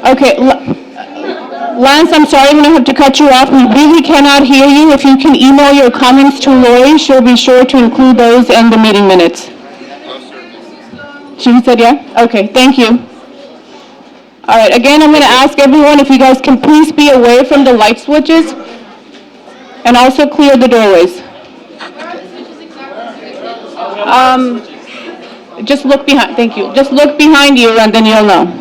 Okay, Lance, I'm sorry, I'm going to have to cut you off. We really cannot hear you. If you can email your comments to Lori, she'll be sure to include those in the meeting minutes. She said yeah? Okay, thank you. All right, again, I'm going to ask everyone if you guys can please be away from the light switches and also clear the doorways. Just look behind, thank you. Just look behind you and then you'll know.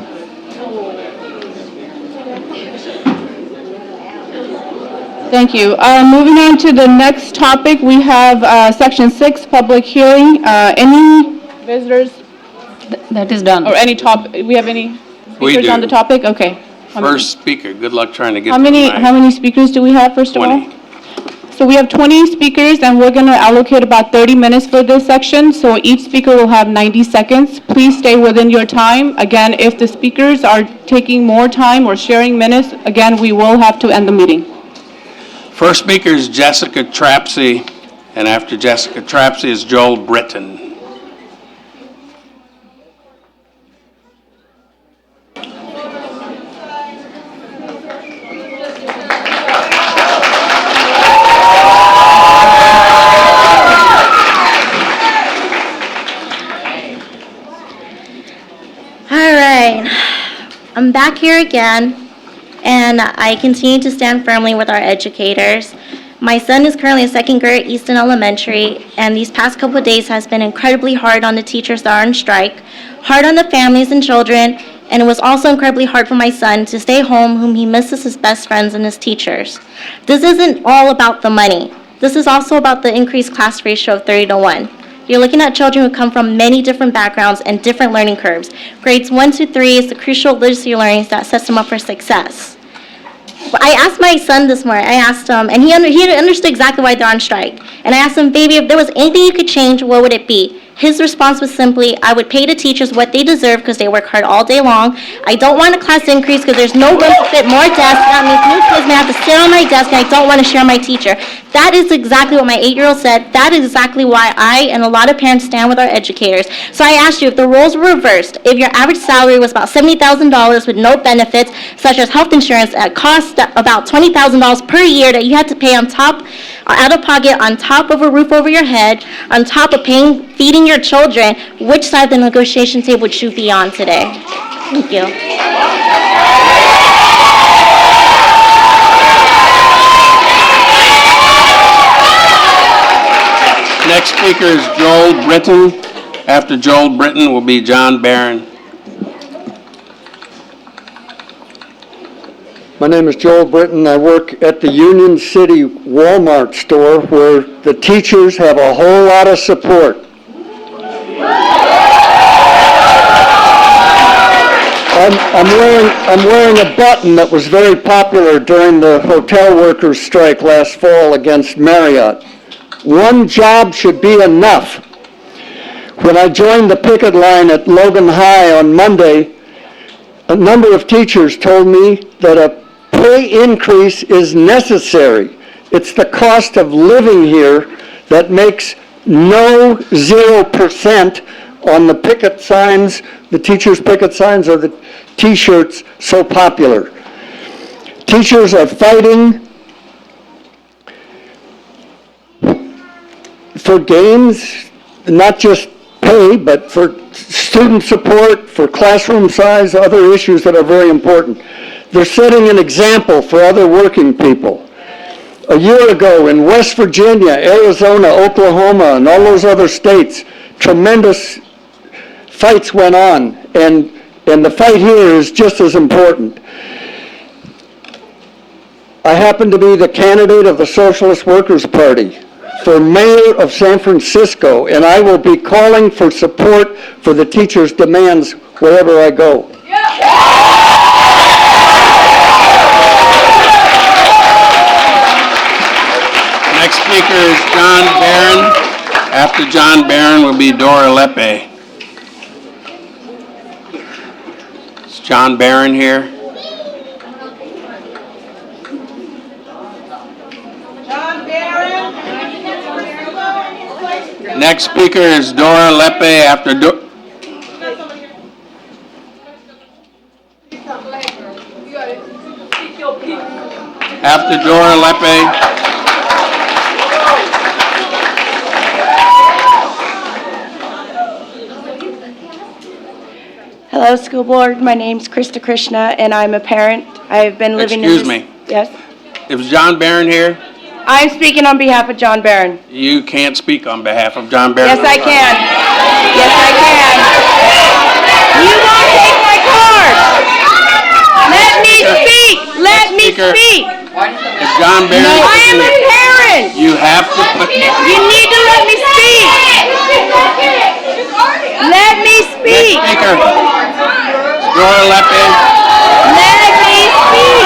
Thank you. Moving on to the next topic, we have Section 6, public hearing. Any visitors? That is done. Or any we have any speakers on the topic? Okay. First speaker, good luck trying to get How many speakers do we have, first of all? 20. So we have 20 speakers, and we're going to allocate about 30 minutes for this section, so each speaker will have 90 seconds. Please stay within your time. Again, if the speakers are taking more time or sharing minutes, again, we will have to end the meeting. First speaker is Jessica Trapsey, and after Jessica Trapsey is Joel Britton. I'm back here again, and I continue to stand firmly with our educators. My son is currently in second grade at Easton Elementary, and these past couple of days has been incredibly hard on the teachers that are on strike, hard on the families and children, and it was also incredibly hard for my son to stay home, whom he misses his best friends and his teachers. This isn't all about the money. This is also about the increased class ratio of 30-to-1. You're looking at children who come from many different backgrounds and different learning curves. Grades 1 to 3 is the crucial literacy learning that sets them up for success. I asked my son this morning, I asked him, and he understood exactly why they're on strike. And I asked him, baby, if there was anything you could change, what would it be? His response was simply, I would pay the teachers what they deserve because they work hard all day long. I don't want a class increase because there's no room to fit more desks. That means new kids may have to sit on my desk, and I don't want to share my teacher. That is exactly what my 8-year-old said. That is exactly why I and a lot of parents stand with our educators. So I asked you, if the roles were reversed, if your average salary was about $70,000 with no benefits, such as health insurance at cost about $20,000 per year that you had to pay on top, out of pocket, on top of a roof over your head, on top of feeding your children, which side of the negotiation table would you be on today? Thank you. Next speaker is Joel Britton. After Joel Britton will be John Barron. My name is Joel Britton. I work at the Union City Walmart store where the teachers have a whole lot of support. I'm wearing a button that was very popular during the hotel workers' strike last fall against Marriott. One job should be enough. When I joined the picket line at Logan High on Monday, a number of teachers told me that a pay increase is necessary. It's the cost of living here that makes no 0% on the picket signs, the teachers' picket signs or the T-shirts so popular. Teachers are fighting for gains, not just pay, but for student support, for classroom size, other issues that are very important. They're setting an example for other working people. A year ago in West Virginia, Arizona, Oklahoma, and all those other states, tremendous fights went on, and the fight here is just as important. I happen to be the candidate of the Socialist Workers' Party for mayor of San Francisco, and I will be calling for support for the teachers' demands wherever I go. Next speaker is John Barron. After John Barron will be Dora Lepe. Is John Barron here? John Barron. Next speaker is Dora Lepe. After After Dora Lepe. Hello, school board. My name's Krista, and I'm a parent. I've been living in this... Excuse me. Yes? Is John Barron here? I'm speaking on behalf of John Barron. You can't speak on behalf of John Barron. Yes, I can. Yes, I can. You won't take my card. Let me speak. Let me Speaker. speak. If John Barron... I am a parent. You have to put... You need to let me speak. Let me speak. Next speaker. Dora Lepe. Let me speak.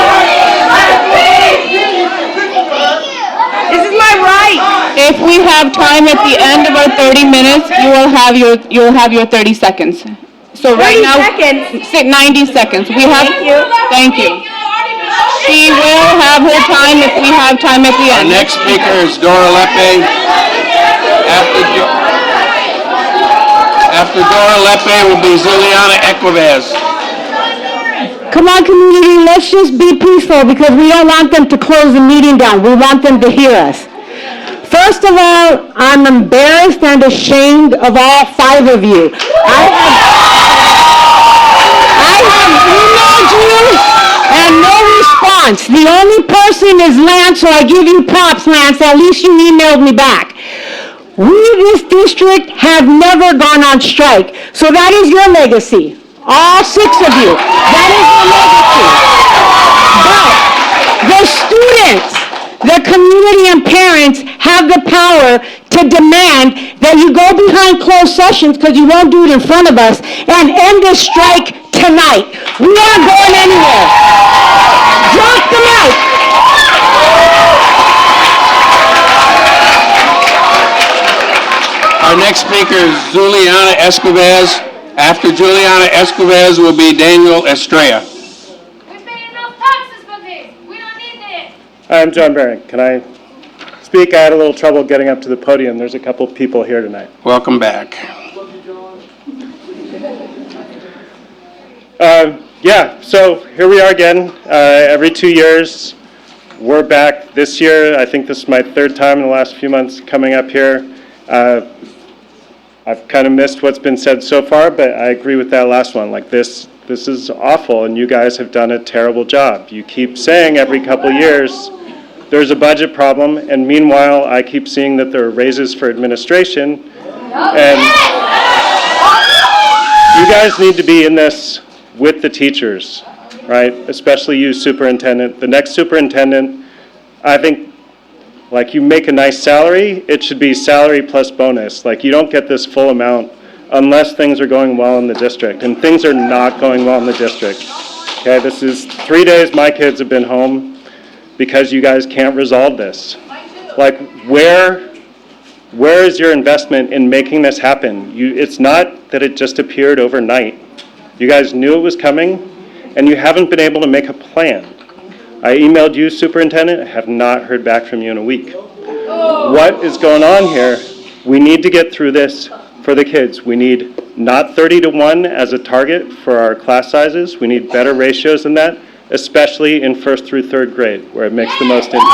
This is my right. If we have time at the end of our 30 minutes, you'll have your 30 seconds. So right 30 now, seconds. 90 seconds. We have. Thank you. Thank you. She will have her time if we have time at the Our end. next speaker is Dora Lepe. After Dora Lepe will be Liliana Soto. Come on, community, let's just be peaceful because we don't want them to close the meeting down. We want them to hear us. First of all, I'm embarrassed and ashamed of all 5 of you. I have emailed you and no response. The only person is Lance, so I give you props, Lance. At least you emailed me back. We, this district, have never gone on strike. So that is your legacy. All 6 of you. That is your legacy. But the students, the community and parents have the power to demand that you go behind closed sessions because you won't do it in front of us and end this strike tonight. We aren't going anywhere. Drop the mic. Our next speaker is Juliana Escobar. After Juliana Escobar will be Daniel Estrella. We pay enough taxes for this. We don't need this. I'm John Barron. Can I speak? I had a little trouble getting up to the podium. There's a couple people here tonight. Welcome back. Yeah, so here we are again. Every 2 years, we're back. This year, I think this is my 3rd time in the last few months coming up here. I've kind of missed what's been said so far, but I agree with that last one. Like this is awful, and you guys have done a terrible job. You keep saying every couple years there's a budget problem, and meanwhile, I keep seeing that there are raises for administration, and you guys need to be in this with the teachers, right? Especially you, superintendent. The next superintendent, I think, like, you make a nice salary, it should be salary plus bonus. Like, you don't get this full amount unless things are going well in the district, and things are not going well in the district. Okay, this is 3 days my kids have been home because you guys can't resolve this. Like, where is your investment in making this happen? It's not that it just appeared overnight. You guys knew it was coming, and you haven't been able to make a plan. I emailed you, superintendent. I have not heard back from you in a week. What is going on here? We need to get through this for the kids. We need not 30-to-1 as a target for our class sizes. We need better ratios than that, especially in 1st through 3rd grade, where it makes the most impact.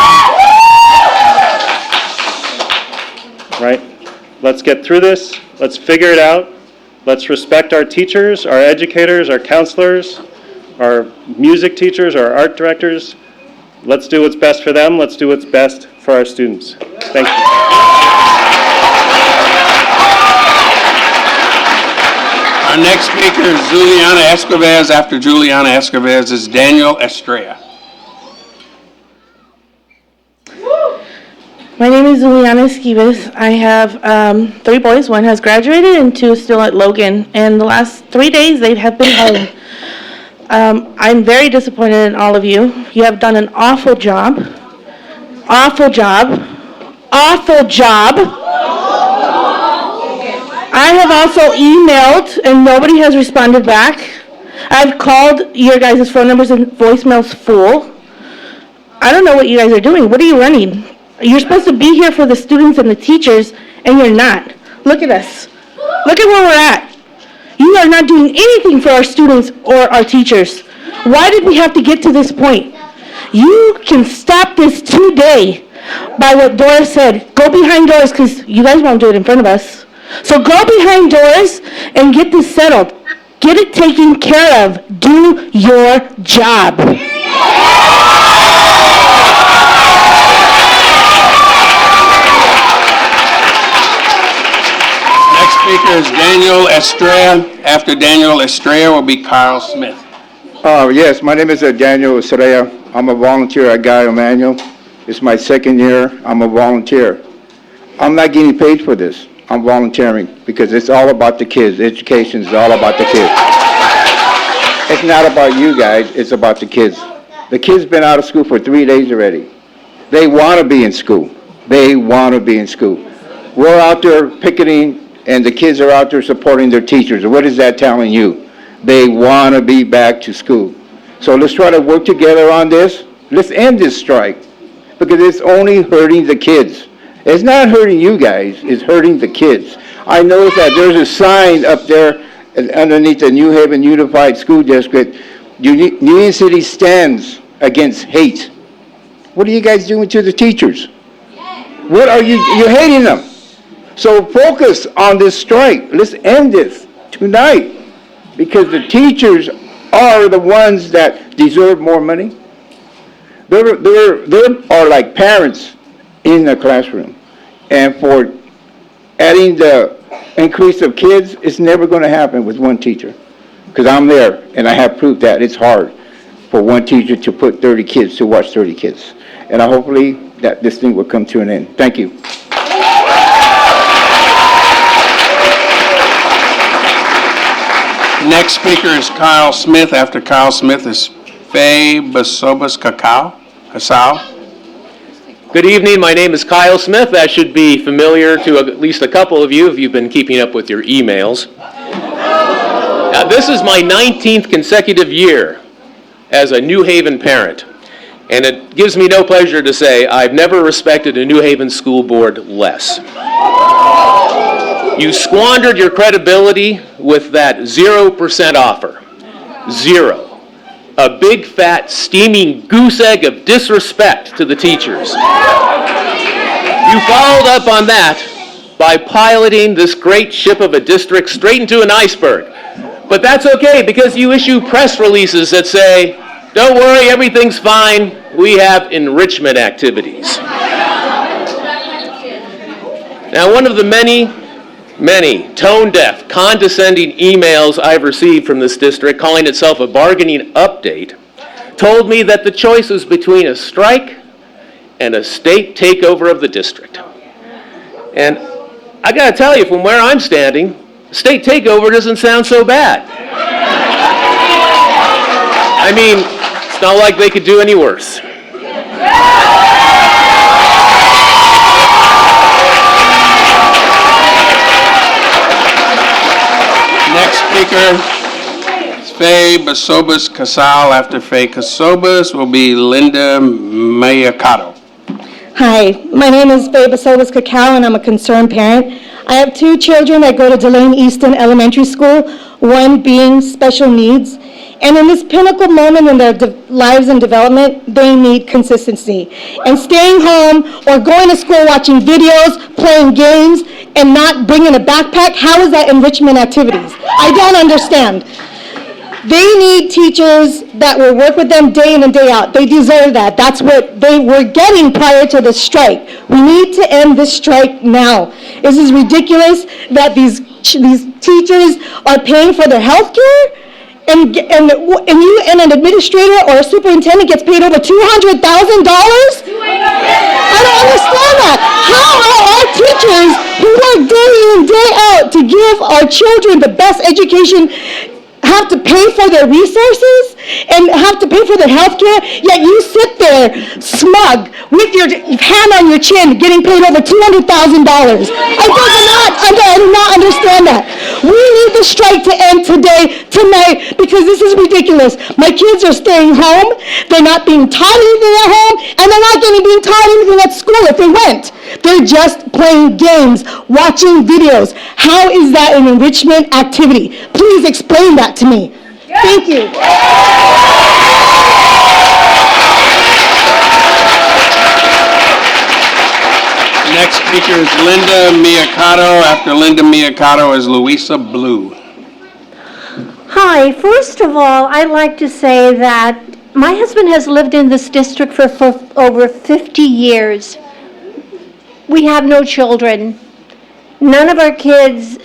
Right? Let's get through this. Let's figure it out. Let's respect our teachers, our educators, our counselors, our music teachers, our art directors. Let's do what's best for them. Let's do what's best for our students. Thank you. Our next speaker is Juliana Escobar. After Juliana Escobar is Daniel Estrella. My name is Liliana Soto. I have 3 boys. 1 has graduated and 2 is still at Logan. And the last 3 days they have been home. I'm very disappointed in all of you. You have done an awful job. Awful job. Awful job. I have also emailed and nobody has responded back. I've called your guys' phone numbers and voicemails full. I don't know what you guys are doing. What are you running? You're supposed to be here for the students and the teachers, and you're not. Look at us. Look at where we're at. You are not doing anything for our students or our teachers. Why did we have to get to this point? You can stop this today by what Doris said. Go behind doors, because you guys won't do it in front of us. So go behind doors and get this settled. Get it taken care of. Do your job. Next speaker is Daniel Estrella. After Daniel Estrella will be Carl Smith. Yes, my name is Daniel Estrella. I'm a volunteer at Guy Emanuel. It's my second year. I'm a volunteer. I'm not getting paid for this. I'm volunteering because it's all about the kids. Education is all about the kids. It's not about you guys. It's about the kids. The kids been out of school for 3 days already. They want to be in school. They want to be in school. We're out there picketing, and the kids are out there supporting their teachers. What is that telling you? They want to be back to school. So let's try to work together on this. Let's end this strike because it's only hurting the kids. It's not hurting you guys. It's hurting the kids. I noticed that there's a sign up there underneath the New Haven Unified School District. Union City stands against hate. What are you guys doing to the teachers? What are you're hating them. So focus on this strike. Let's end this tonight. Because the teachers are the ones that deserve more money. They are like parents in the classroom. And for adding the increase of kids, it's never going to happen with one teacher. Because I'm there, and I have proof that it's hard for one teacher to put 30 kids to watch 30 kids. And hopefully that this thing will come to an end. Thank you. Next speaker is Carl Smith. After Carl Smith is Faye Basobas Casal. Good evening. My name is Kyle Smith. That should be familiar to at least a couple of you if you've been keeping up with your emails. Now, this is my 19th consecutive year as a New Haven parent, and it gives me no pleasure to say I've never respected a New Haven school board less. You squandered your credibility with that 0% offer. Zero. A big, fat, steaming goose egg of disrespect to the teachers. You followed up on that by piloting this great ship of a district straight into an iceberg. But that's okay, because you issue press releases that say, don't worry, everything's fine, we have enrichment activities. Now, one of the many tone-deaf, condescending emails I've received from this district, calling itself a bargaining update, told me that the choice is between a strike and a state takeover of the district. And I gotta tell you, from where I'm standing, state takeover doesn't sound so bad. I mean, it's not like they could do any worse. Next speaker is Faye Basobas Casal. After Faye Basobas will be Linda Mae Akkad. Hi, my name is Faye Basobas Cacao, and I'm a concerned parent. I have 2 children that go to Delane Easton Elementary School, one being special needs. And in this pinnacle moment in their lives and development, they need consistency. And staying home or going to school watching videos, playing games, and not bringing a backpack, how is that enrichment activities? I don't understand. They need teachers that will work with them day in and day out. They deserve that. That's what they were getting prior to the strike. We need to end this strike now. This is ridiculous that these teachers are paying for their health care, and an administrator or a superintendent gets paid over $200,000? I don't understand that. How are our teachers who work day in, day out to give our children the best education have to pay for their resources and have to pay for their health care, yet you sit there smug with your hand on your chin getting paid over $200,000. I do not understand that. We need the strike to end tonight, because this is ridiculous. My kids are staying home, they're not being taught anything at home, and they're not being taught anything at school if they went. They're just playing games, watching videos. How is that an enrichment activity? Please explain that to me. Thank you. Next speaker is Linda Mae Akkad. After Linda Mae Akkad is Louisa Blue. Hi, first of all, I'd like to say that my husband has lived in this district for over 50 years. We have no children. None of our kids,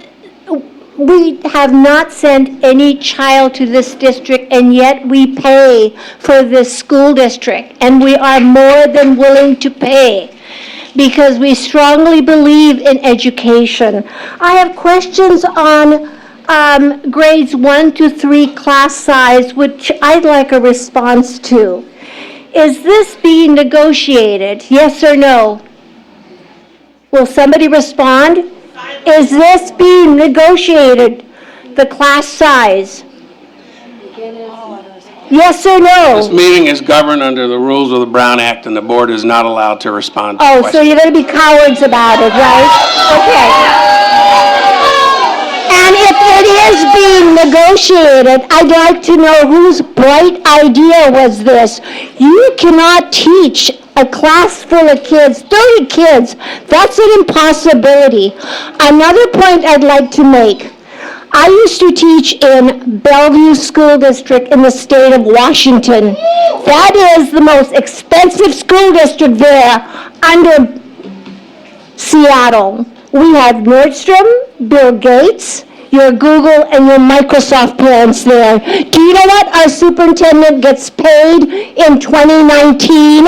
we have not sent any child to this district, and yet we pay for this school district, and we are more than willing to pay because we strongly believe in education. I have questions on grades 1 to 3 class size, which I'd like a response to. Is this being negotiated? Yes or no? Will somebody respond? Is this being negotiated, the class size? Yes or This no? meeting is governed under the rules of the Brown Act, and the board is not allowed to respond to Oh, so questions. you're going to be cowards about it, right? Okay. And if it is being negotiated, I'd like to know whose bright idea was this. You cannot teach a class full of kids, 30 kids. That's an impossibility. Another point I'd like to make. I used to teach in Bellevue School District in the state of Washington. That is the most expensive school district there under Seattle. We have Nordstrom, Bill Gates, your Google and your Microsoft parents there. Do you know what our superintendent gets paid in 2019?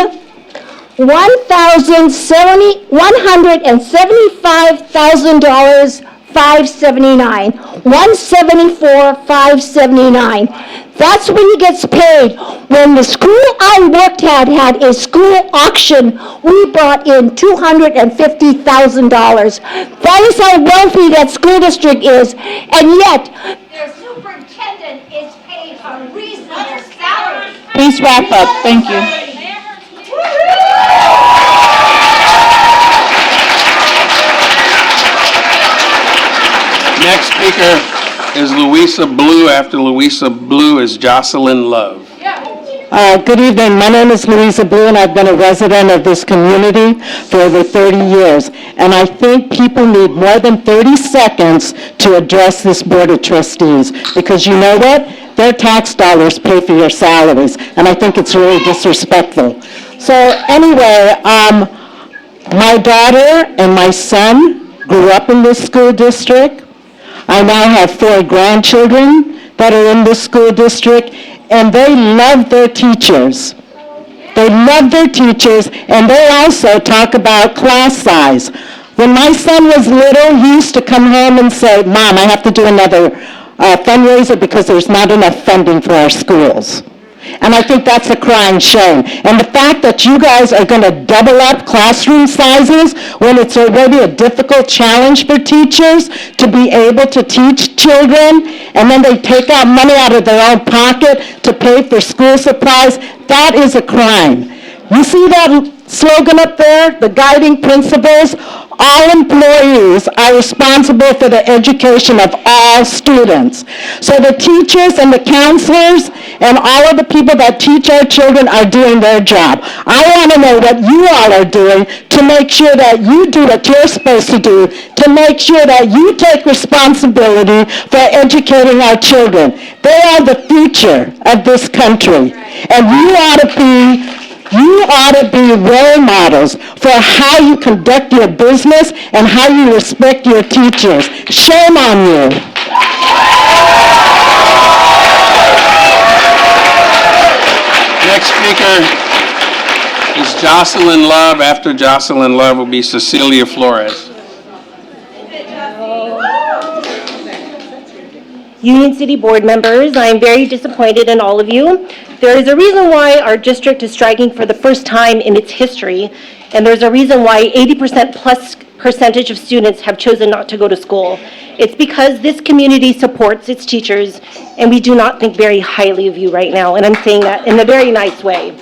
$175,000, $579. $174,579. That's when he gets paid. When the school I worked at had a school auction, we brought in $250,000. That is how wealthy that school district is, and yet Their superintendent is paid a reasonable salary. Please wrap up. Thank you. Next speaker is Louisa Blue. After Louisa Blue is Jocelyn Love. Good evening. My name is Louisa Blue, and I've been a resident of this community for over 30 years. And I think people need more than 30 seconds to address this Board of Trustees, because you know what? Their tax dollars pay for your salaries, and I think it's really disrespectful. So anyway, my daughter and my son grew up in this school district. I now have 4 grandchildren that are in this school district, and they love their teachers. They love their teachers, and they also talk about class size. When my son was little, he used to come home and say, "Mom, I have to do another fundraiser because there's not enough funding for our schools." And I think that's a crying shame. And the fact that you guys are going to double up classroom sizes when it's already a difficult challenge for teachers to be able to teach children, and then they take out money out of their own pocket to pay for school supplies, that is a crime. You see that slogan up there, the guiding principles? All employees are responsible for the education of all students. So the teachers and the counselors and all of the people that teach our children are doing their job. I want to know what you all are doing to make sure that you do what you're supposed to do, to make sure that you take responsibility for educating our children. They are the future of this country. And you ought to be role models for how you conduct your business and how you respect your teachers. Shame on you. Next speaker is Jocelyn Love. After Jocelyn Love will be Cecilia Flores. Union City Board members, I am very disappointed in all of you. There is a reason why our district is striking for the first time in its history, and there's a reason why 80% plus percentage of students have chosen not to go to school. It's because this community supports its teachers, and we do not think very highly of you right now, and I'm saying that in a very nice way.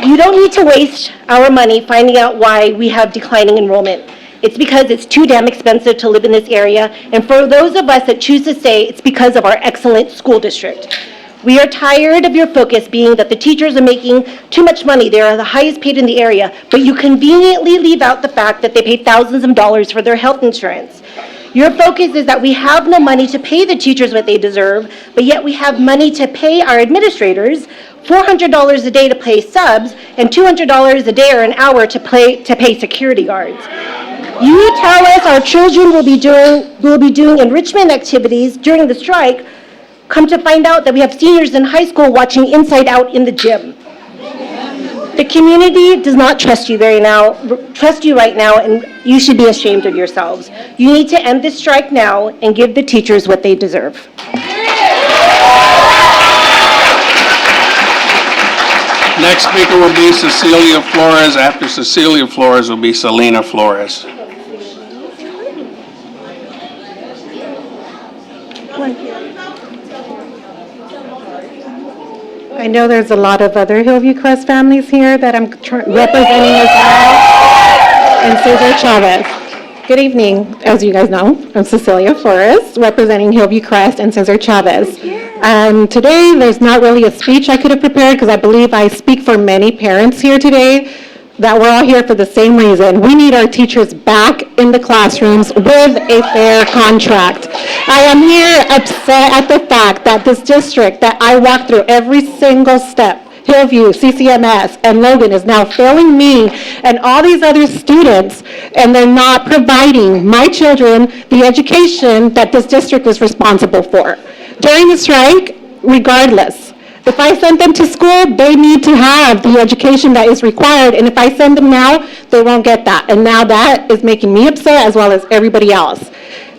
You don't need to waste our money finding out why we have declining enrollment. It's because it's too damn expensive to live in this area, and for those of us that choose to stay, it's because of our excellent school district. We are tired of your focus being that the teachers are making too much money. They are the highest paid in the area, but you conveniently leave out the fact that they pay thousands of dollars for their health insurance. Your focus is that we have no money to pay the teachers what they deserve, but yet we have money to pay our administrators, $400 a day to pay subs, and $200 a day or an hour to pay security guards. You tell us our children will be doing enrichment activities during the strike. Come to find out that we have seniors in high school watching Inside Out in the gym. The community does not trust you right now, and you should be ashamed of yourselves. You need to end this strike now and give the teachers what they deserve. Next speaker will be Cecilia Flores. After Cecilia Flores will be Selena Flores. I know there's a lot of other Hillview Crest families here that I'm representing as well, and Cesar Chavez. Good evening. As you guys know, I'm Cecilia Flores, representing Hillview Crest and Cesar Chavez. Today, there's not really a speech I could have prepared because I believe I speak for many parents here today that we're all here for the same reason. We need our teachers back in the classrooms with a fair contract. I am here upset at the fact that this district that I walk through every single step, Hillview, CCMS, and Logan, is now failing me and all these other students, and they're not providing my children the education that this district is responsible for. During the strike, regardless, if I send them to school, they need to have the education that is required, and if I send them now, they won't get that. And now that is making me upset as well as everybody else.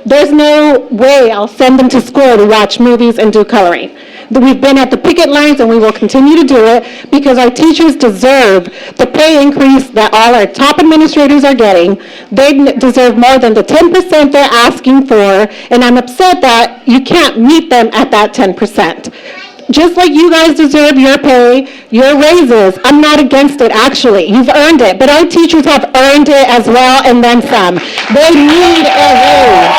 There's no way I'll send them to school to watch movies and do coloring. We've been at the picket lines and we will continue to do it because our teachers deserve the pay increase that all our top administrators are getting. They deserve more than the 10% they're asking for, and I'm upset that you can't meet them at that 10%. Just like you guys deserve your pay, your raises. I'm not against it, actually. You've earned it, but our teachers have earned it as well, and then some. They need a raise.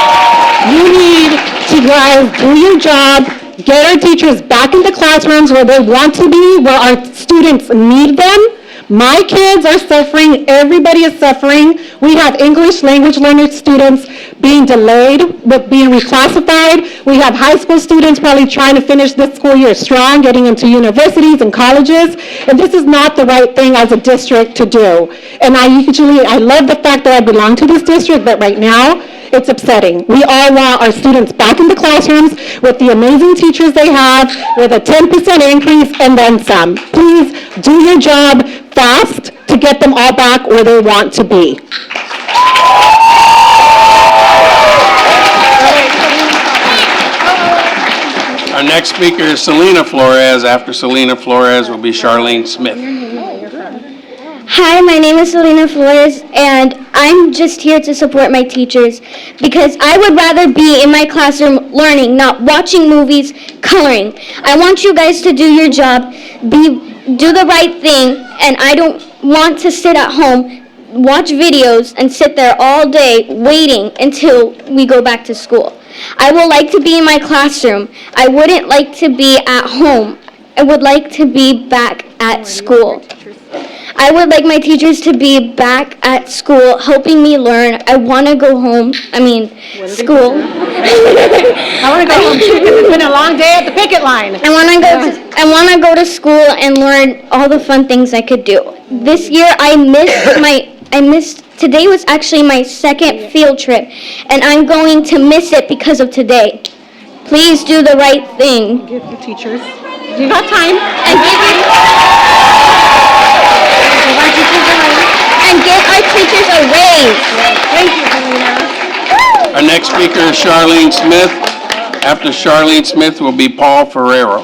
You need to guys do your job, get our teachers back into classrooms where they want to be, where our students need them. My kids are suffering. Everybody is suffering. We have English language learner students being delayed with being reclassified. We have high school students probably trying to finish this school year strong, getting into universities and colleges. And this is not the right thing as a district to do. And I love the fact that I belong to this district, but right now, it's upsetting. We all want our students back in the classrooms with the amazing teachers they have, with a 10% increase and then some. Please do your job fast to get them all back where they want to be. Our next speaker is Selena Flores. After Selena Flores will be Charlene Smith. Hi, my name is Selena Flores, and I'm just here to support my teachers because I would rather be in my classroom learning, not watching movies, coloring. I want you guys to do your job, do the right thing, and I don't want to sit at home, watch videos, and sit there all day waiting until we go back to school. I would like to be in my classroom. I wouldn't like to be at home. I would like to be back at school. I would like my teachers to be back at school, helping me learn. I want to go home. School. I want to go home too because it's been a long day at the picket line. I want to go to school and learn all the fun things I could do. This year today was actually my second field trip, and I'm going to miss it because of today. Please do the right thing. Give the teachers. You got time. And give our teachers a raise. Thank you, Selena. Our next speaker is Charlene Smith. After Charlene Smith will be Paul Ferrario.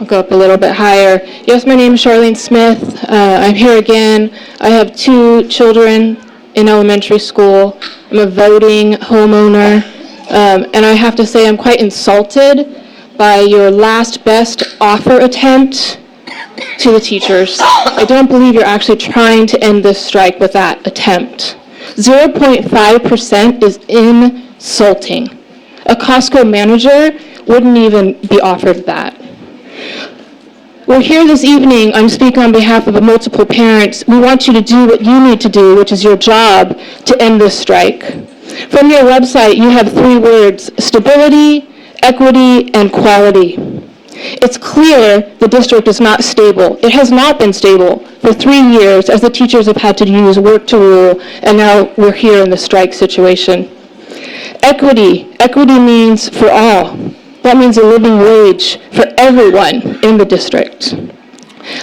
I'll go up a little bit higher. Yes, my name is Charlene Smith. I'm here again. I have 2 children in elementary school. I'm a voting homeowner. And I have to say I'm quite insulted by your last best offer attempt to the teachers. I don't believe you're actually trying to end this strike with that attempt. 0.5% is insulting. A Costco manager wouldn't even be offered that. We're here this evening, I'm speaking on behalf of multiple parents. We want you to do what you need to do, which is your job, to end this strike. From your website, you have 3 words: stability, equity, and quality. It's clear the district is not stable. It has not been stable for 3 years as the teachers have had to use work to rule, and now we're here in the strike situation. Equity. Equity means for all. That means a living wage for everyone in the district.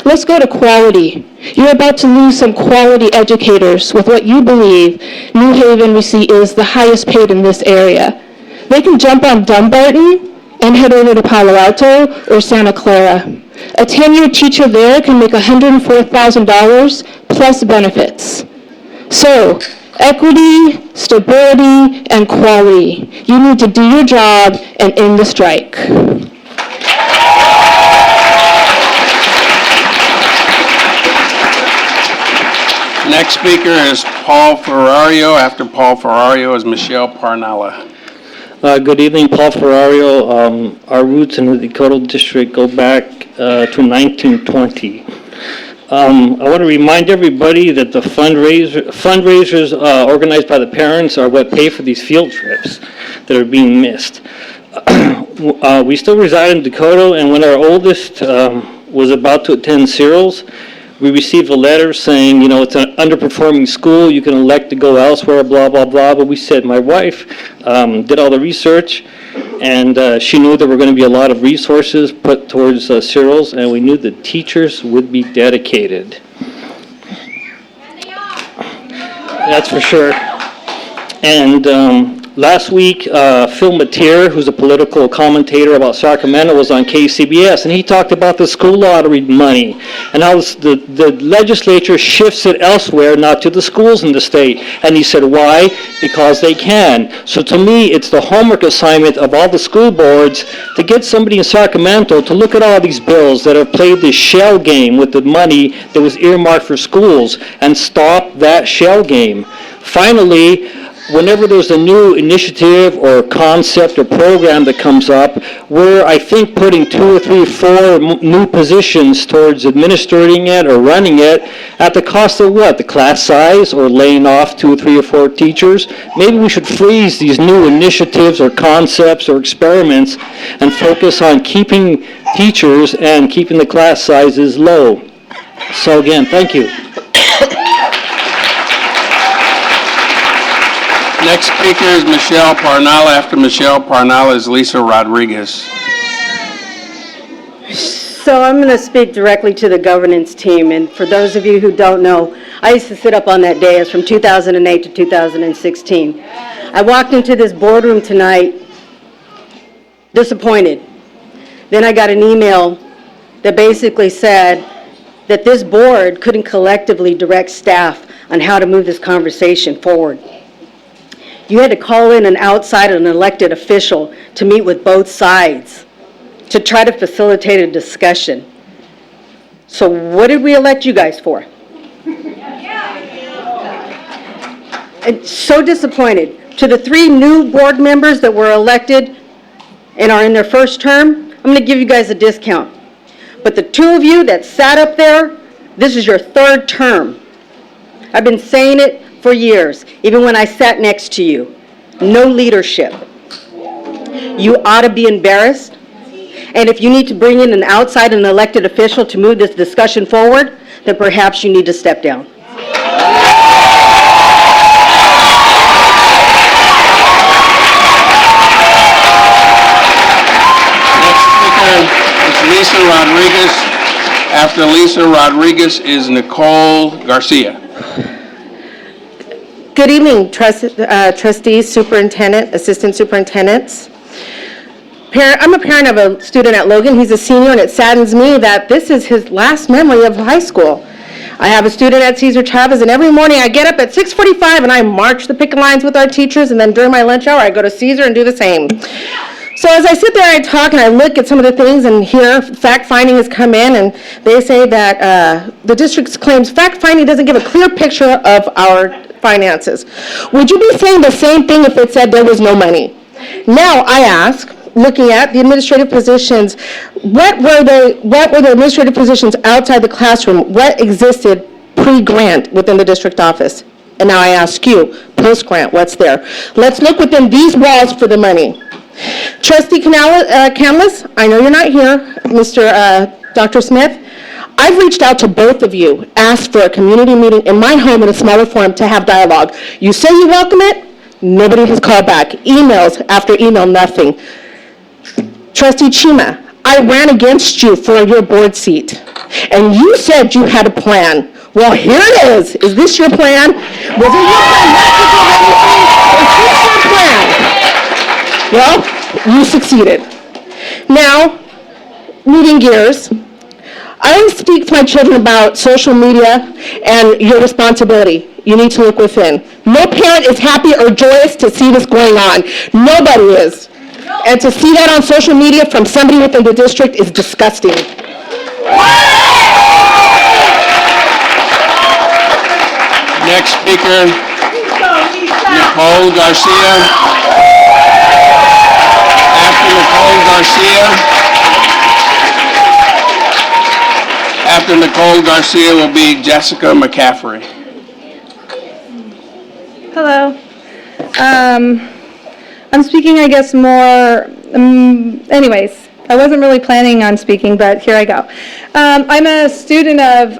Let's go to quality. You're about to lose some quality educators with what you believe New Haven is the highest paid in this area. They can jump on Dumbarton and head over to Palo Alto or Santa Clara. A tenured teacher there can make $104,000 plus benefits. So, equity, stability, and quality. You need to do your job and end the strike. Next speaker is Paul Ferrario. After Paul Ferrario is Michelle Parnell. Good evening, Paul Ferrario. Our roots in the Dakota District go back to 1920. I want to remind everybody that the fundraisers organized by the parents are what pay for these field trips that are being missed. We still reside in Dakota, and when our oldest was about to attend Cyril's, we received a letter saying, you know, it's an underperforming school, you can elect to go elsewhere, blah, blah, blah. But we said, my wife did all the research, and she knew there were going to be a lot of resources put towards Cyril's, and we knew the teachers would be dedicated. That's for sure. And last week, Phil Mateer, who's a political commentator about Sacramento, was on KCBS, and he talked about the school lottery money and how the legislature shifts it elsewhere, not to the schools in the state. And he said, why? Because they can. So to me, it's the homework assignment of all the school boards to get somebody in Sacramento to look at all these bills that have played this shell game with the money that was earmarked for schools and stop that shell game. Finally, whenever there's a new initiative or concept or program that comes up, we're, I think, putting 2 or 3 or 4 new positions towards administering it or running it at the cost of what? The class size or laying off 2 or 3 or 4 teachers? Maybe we should freeze these new initiatives or concepts or experiments and focus on keeping teachers and keeping the class sizes low. So again, thank you. Next speaker is Michelle Parnell. After Michelle Parnell is Lisa Rodriguez. So I'm going to speak directly to the governance team. And for those of you who don't know, I used to sit up on that dais from 2008 to 2016. I walked into this boardroom tonight disappointed. Then I got an email that basically said that this board couldn't collectively direct staff on how to move this conversation forward. You had to call in an outside, an elected official to meet with both sides to try to facilitate a discussion. So what did we elect you guys for? And so disappointed. To the 3 new board members that were elected and are in their first term, I'm going to give you guys a discount. But the 2 of you that sat up there, this is your 3rd term. I've been saying it for years, even when I sat next to you. No leadership. You ought to be embarrassed. And if you need to bring in an outside and elected official to move this discussion forward, then perhaps you need to step down. Next speaker is Lisa Rodriguez. After Lisa Rodriguez is Nicole Garcia. Good evening, trustees, superintendent, assistant superintendents. I'm a parent of a student at Logan. He's a senior, and it saddens me that this is his last memory of high school. I have a student at Cesar Chavez, and every morning I get up at 6:45 and I march the picket lines with our teachers, and then during my lunch hour I go to Cesar and do the same. So as I sit there, I talk and I look at some of the things and hear fact-finding has come in, and they say that the district claims fact-finding doesn't give a clear picture of our finances. Would you be saying the same thing if it said there was no money? Now I ask, looking at the administrative positions, what were the administrative positions outside the classroom? What existed pre-grant within the district office? And now I ask you, post-grant, what's there? Let's look within these walls for the money. Trustee Canlis, I know you're not here, Dr. Smith. I've reached out to both of you, asked for a community meeting in my home in a smaller forum to have dialogue. You say you welcome it, nobody has called back. Emails after email, nothing. Trustee Chima, I ran against you for your board seat, and you said you had a plan. Well, here it is. Is this your plan? Was it your plan? Is this your plan? Well, you succeeded. Now, moving gears, I speak to my children about social media and your responsibility. You need to look within. No parent is happy or joyous to see this going on. Nobody is. And to see that on social media from somebody within the district is disgusting. Next speaker, Nicole Garcia. After Nicole Garcia will be Jessica McCaffrey. Hello. I'm speaking, I guess, more, anyways, I wasn't really planning on speaking, but here I go. I'm a student of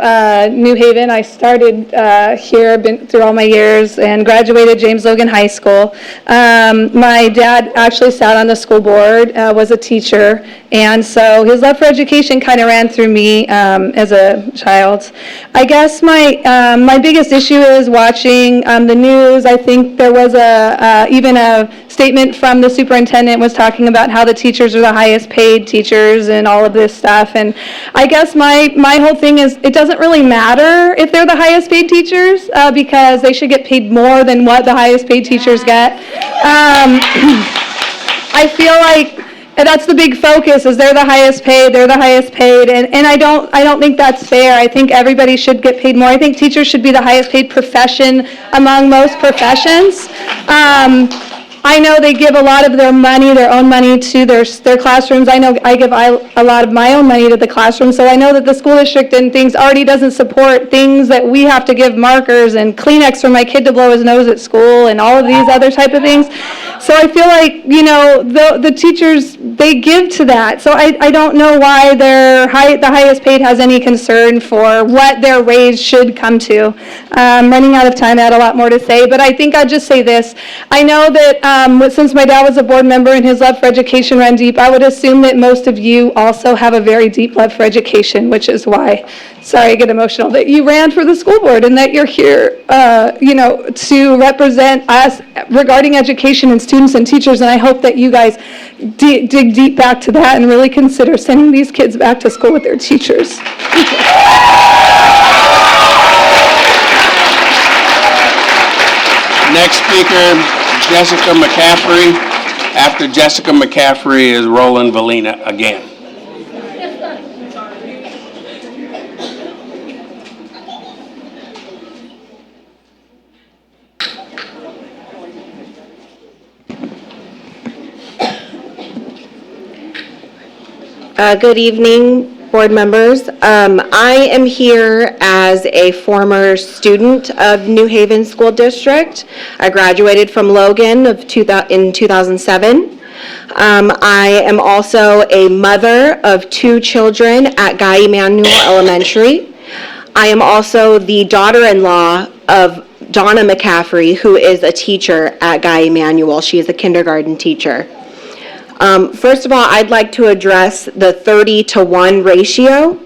New Haven. I started here, been through all my years, and graduated James Logan High School. My dad actually sat on the school board, was a teacher, and so his love for education kind of ran through me as a child. I guess my biggest issue is watching the news. I think there was even a statement from the superintendent was talking about how the teachers are the highest paid teachers and all of this stuff. And I guess my whole thing is it doesn't really matter if they're the highest paid teachers because they should get paid more than what the highest paid teachers get. I feel like that's the big focus is they're the highest paid, and I don't think that's fair. I think everybody should get paid more. I think teachers should be the highest paid profession among most professions. I know they give a lot of their money, their own money to their classrooms. I know I give a lot of my own money to the classroom, so I know that the school district and things already doesn't support things that we have to give markers and Kleenex for my kid to blow his nose at school and all of these other type of things. So I feel like, the teachers, they give to that. So I don't know why the highest paid has any concern for what their raise should come to. I'm running out of time. I had a lot more to say, but I think I'd just say this. I know that since my dad was a board member and his love for education ran deep, I would assume that most of you also have a very deep love for education, which is why, sorry, I get emotional, that you ran for the school board and that you're here, to represent us regarding education and students and teachers. And I hope that you guys dig deep back to that and really consider sending these kids back to school with their teachers. Next speaker, Jessica McCaffrey. After Jessica McCaffrey is Rollin Vela again. Good evening, board members. I am here as a former student of New Haven School District. I graduated from Logan in 2007. I am also a mother of 2 children at Guy Emanuel Elementary. I am also the daughter-in-law of Donna McCaffrey, who is a teacher at Guy Emanuel. She is a kindergarten teacher. First of all, I'd like to address the 30-to-1 ratio.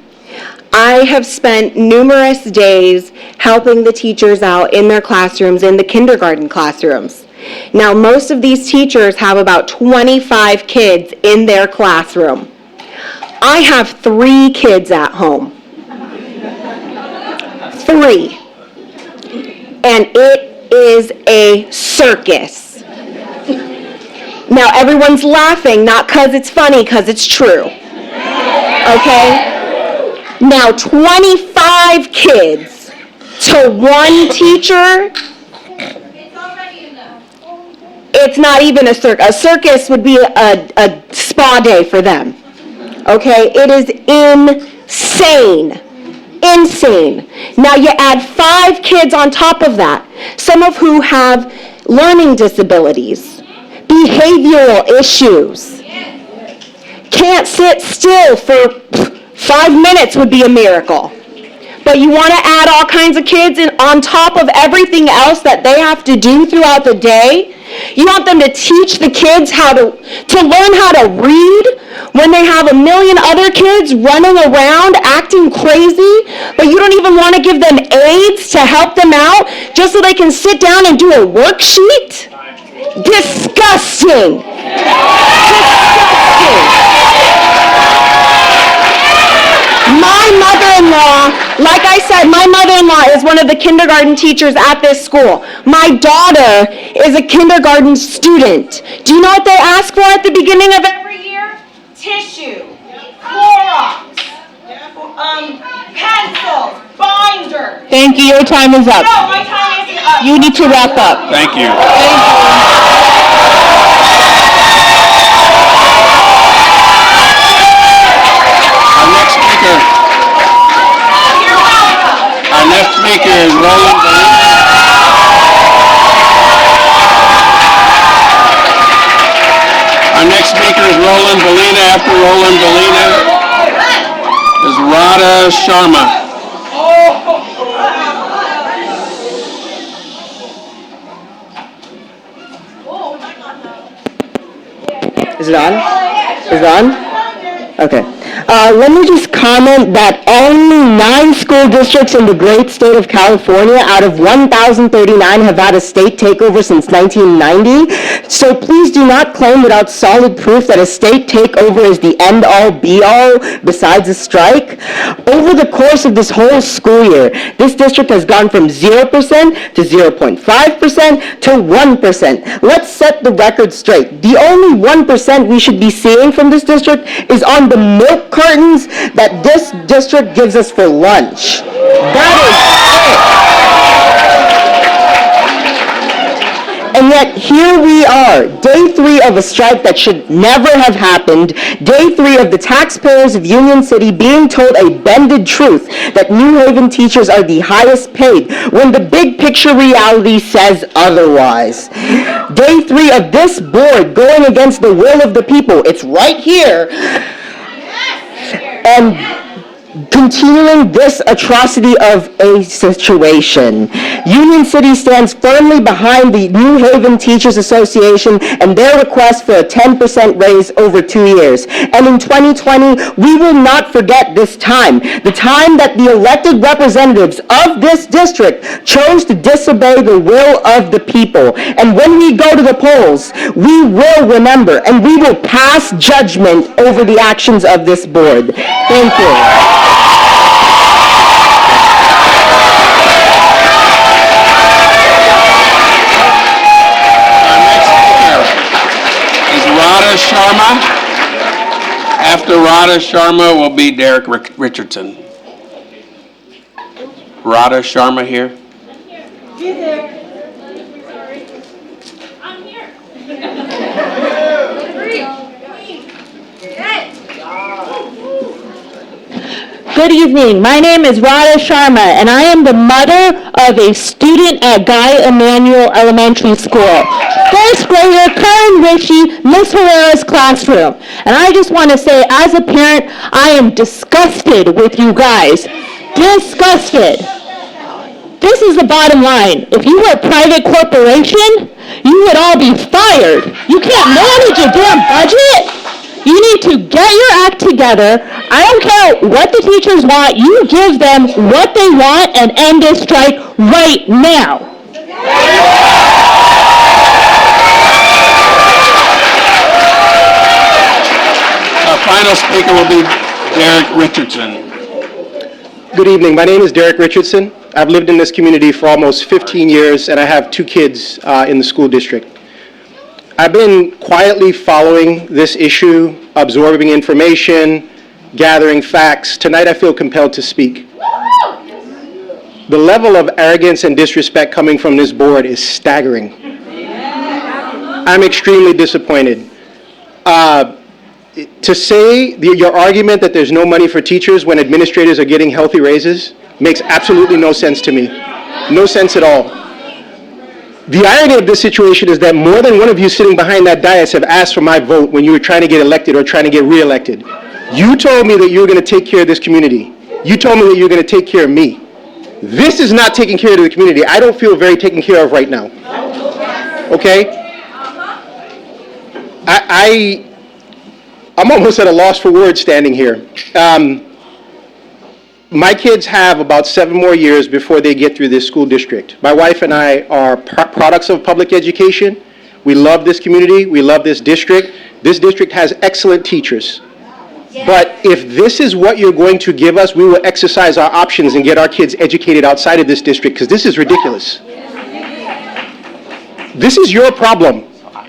I have spent numerous days helping the teachers out in their classrooms, in the kindergarten classrooms. Now, most of these teachers have about 25 kids in their classroom. I have 3 kids at home. 3. And it is a circus. Now, everyone's laughing, not because it's funny, because it's true. Okay? Now, 25 kids to 1 teacher it's not even a circus. A circus would be a spa day for them. Okay? It is insane. Insane. Now you add 5 kids on top of that, some of who have learning disabilities, behavioral issues. Can't sit still for 5 minutes would be a miracle. But you want to add all kinds of kids in on top of everything else that they have to do throughout the day? You want them to teach the kids how to learn how to read when they have a million other kids running around acting crazy, but you don't even want to give them aids to help them out just so they can sit down and do a worksheet? Disgusting. My mother-in-law, like I said, my mother-in-law is one of the kindergarten teachers at this school. My daughter is a kindergarten student. Do you know what they ask for at the beginning of every year? Tissue, Clorox, pencils, binder. Thank you, your time is up. No, my time isn't up. You need to wrap up. Thank you. Our next speaker is Rollin Vela. Our next speaker is Rollin Vela. After Rollin Vela is Radha Sharma. Is it on? Is it on? Okay. Let me just comment that only 9 school districts in the great state of California out of 1,039 have had a state takeover since 1990. So please do not claim without solid proof that a state takeover is the end-all, be-all besides a strike. Over the course of this whole school year, this district has gone from 0% to 0.5% to 1%. Let's set the record straight. The only 1% we should be seeing from this district is on the milk cartons that this district gives us for lunch. That is it. And yet here we are, day 3 of a strike that should never have happened, day 3 of the taxpayers of Union City being told a bended truth that New Haven teachers are the highest paid, when the big picture reality says otherwise. Day 3 of this board going against the will of the people, it's right here, and continuing this atrocity of a situation. Union City stands firmly behind the New Haven Teachers Association and their request for a 10% raise over 2 years. And in 2020, we will not forget this time, the time that the elected representatives of this district chose to disobey the will of the people. And when we go to the polls, we will remember and we will pass judgment over the actions of this board. Thank you. Radha Sharma. After Radha Sharma will be Derrick Richardson. Radha Sharma here. Be there. I'm here. Good evening. My name is Radha Sharma, and I am the mother of a student at Guy Emanuel Elementary School. First grader Karen Ritchie, Miss Herrera's classroom. And I just want to say, as a parent, I am disgusted with you guys. Disgusted. This is the bottom line. If you were a private corporation, you would all be fired. You can't manage a damn budget. You need to get your act together. I don't care what the teachers want. You give them what they want and end this strike right now. Our final speaker will be Derrick Richardson. Good evening. My name is Derrick Richardson. I've lived in this community for almost 15 years, and I have 2 kids in the school district. I've been quietly following this issue, absorbing information, gathering facts. Tonight I feel compelled to speak. The level of arrogance and disrespect coming from this board is staggering. I'm extremely disappointed. To say your argument that there's no money for teachers when administrators are getting healthy raises makes absolutely no sense to me. No sense at all. The irony of this situation is that more than one of you sitting behind that dais have asked for my vote when you were trying to get elected or trying to get reelected. You told me that you were going to take care of this community. You told me that you were going to take care of me. This is not taking care of the community. I don't feel very taken care of right now. Okay? I'm almost at a loss for words standing here. My kids have about 7 more years before they get through this school district. My wife and I are products of public education. We love this community. We love this district. This district has excellent teachers. But if this is what you're going to give us, we will exercise our options and get our kids educated outside of this district, because this is ridiculous. This is your problem,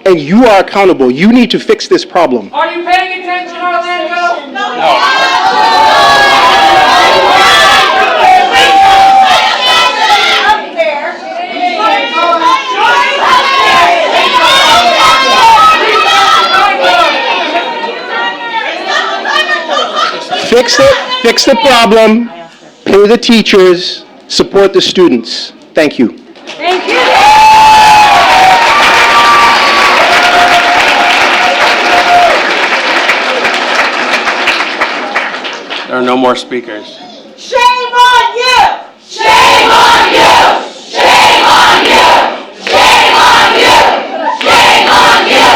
and you are accountable. You need to fix this problem. Are you paying attention, Orlando? No. Fix the problem, pay the teachers, support the students. Thank you. Thank you. There are no more speakers. Shame on you! Shame on you! Shame on you! Shame on you! Shame on you!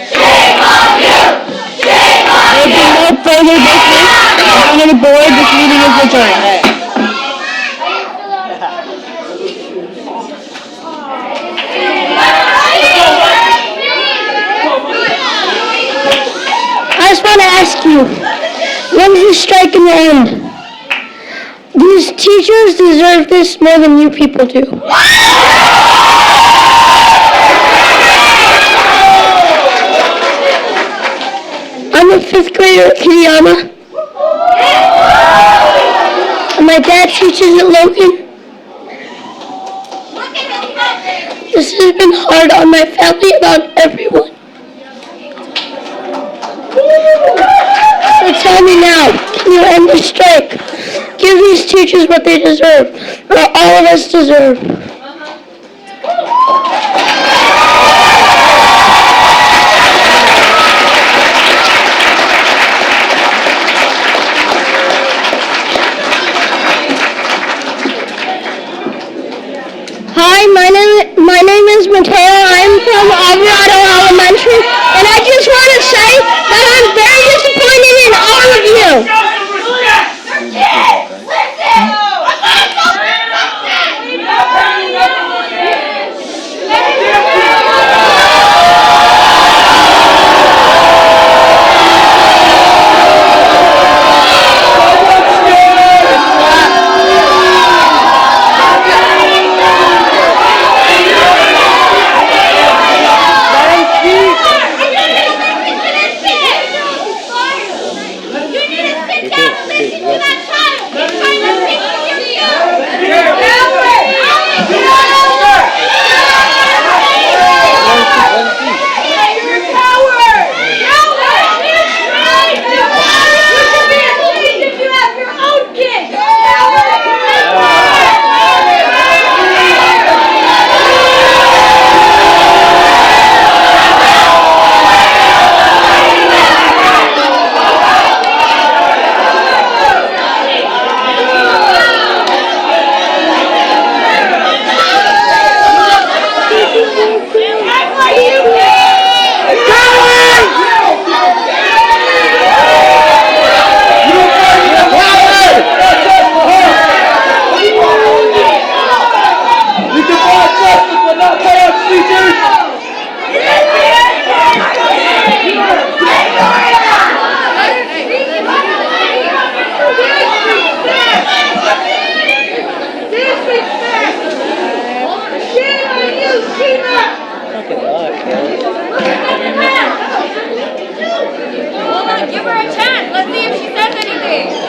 Shame on you! Shame on you! No further business. On the board, this meeting is adjourned. I just want to ask you, when is this strike going to end? These teachers deserve this more than you people do. I'm a 5th grader at Liliana. And my dad teaches at Logan. This has been hard on my family and on everyone. So tell me now, can you end the strike? Give these teachers what they deserve, or all of us deserve. Hi, my name is Mateo. I'm from Alvarado Elementary, and I just want to say that I'm very disappointed in all of you. Give her a chance. Let's see if she says anything. She